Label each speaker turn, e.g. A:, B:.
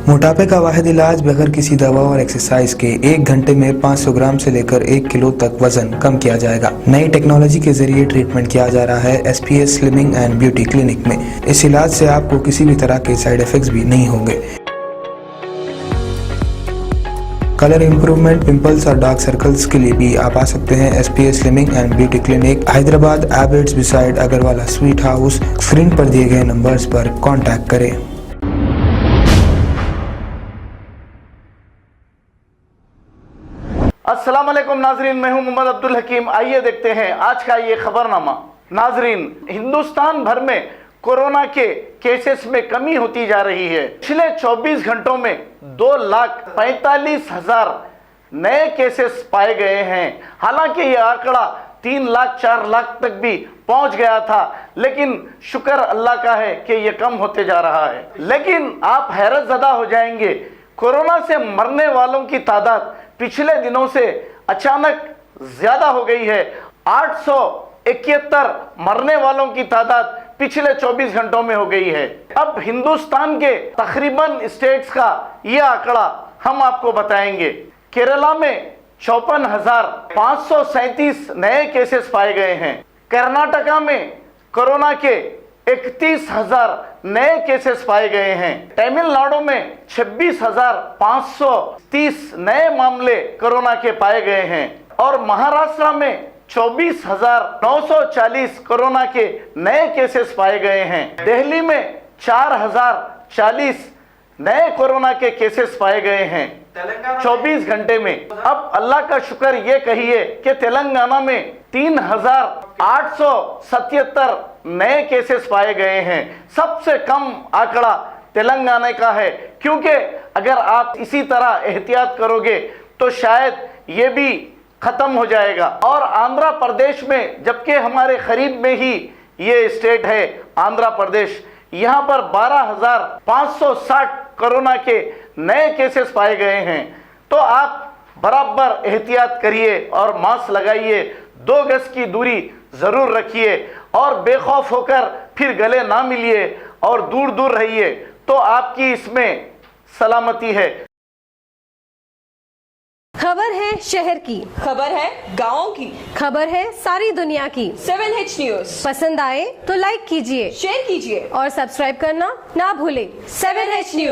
A: मोटापे का वाहिद इलाज बगैर किसी दवा और एक्सरसाइज के 1 घंटे में 500 ग्राम से लेकर 1 किलो तक वजन कम किया जाएगा। नई टेक्नोलॉजी के जरिए ट्रीटमेंट किया जा रहा है SPS slimming and beauty clinic में। इस इलाज से आपको किसी भी तरह के साइड इफेक्ट्स भी नहीं होंगे। कलर इंप्रूवमेंट, पिंपल्स और डार्क सर्कल्स के लिए भी आप आ सकते हैं SPS slimming and beauty clinic, Hyderabad, एबर्ट्स beside Agarwala sweet house. Screen पर दिए गए नंबर्स पर कॉन्टैक्ट करें।
B: अस्सलाम वालेकुम नाजरीन, मैं हूं मोहम्मद अब्दुल हकीम। आइए देखते हैं आज का ये खबरनामा। नाजरीन, हिंदुस्तान भर में कोरोना के केसेस में कमी होती जा रही है। पिछले 24 घंटों में 2,45,000 नए केसेस पाए गए हैं। हालांकि ये आंकड़ा 3 लाख 4 लाख तक भी पहुंच गया था, लेकिन शुक्र अल्लाह का है कि ये कम होते जा रहा है। लेकिन आप हैरतज़दा हो जाएंगे, कोरोना से मरने वालों की तादाद पिछले दिनों से अचानक ज्यादा हो गई है। 871 मरने वालों की तादाद पिछले 24 घंटों में हो गई है। अब हिंदुस्तान के तकरीबन स्टेट्स का यह आंकड़ा हम आपको बताएंगे। केरला में 54,537 नए केसेस पाए गए हैं। कर्नाटका में कोरोना के 31,000 नए केसेस पाए गए हैं। तमिलनाडु में 26,530 नए मामले कोरोना के पाए गए हैं और महाराष्ट्र में 24,940 कोरोना के नए केसेस पाए गए हैं। दिल्ली में 4,040 नए कोरोना के केसेस पाए गए हैं 24 घंटे में। अब अल्लाह का शुक्र ये कहिए कि तेलंगाना में 3,877 नए केसेस पाए गए हैं। सबसे कम आंकड़ा तेलंगाना का है, क्योंकि अगर आप इसी तरह एहतियात करोगे तो शायद ये भी खत्म हो जाएगा। और आंध्र प्रदेश में, जबकि हमारे करीब में ही ये स्टेट है आंध्र प्रदेश, यहाँ पर 12,560 कोरोना के नए केसेस पाए गए हैं। तो आप बराबर एहतियात करिए और मास्क लगाइए, 2 गज की दूरी जरूर रखिए और बेखौफ होकर फिर गले ना मिलिए और दूर दूर रहिए, तो आपकी इसमें सलामती है।
C: खबर है शहर की,
D: खबर है गाँव की,
C: खबर है सारी दुनिया की।
D: 7H न्यूज
C: पसंद आए तो लाइक कीजिए,
D: शेयर कीजिए
C: और सब्सक्राइब करना ना भूलें।
D: 7H news.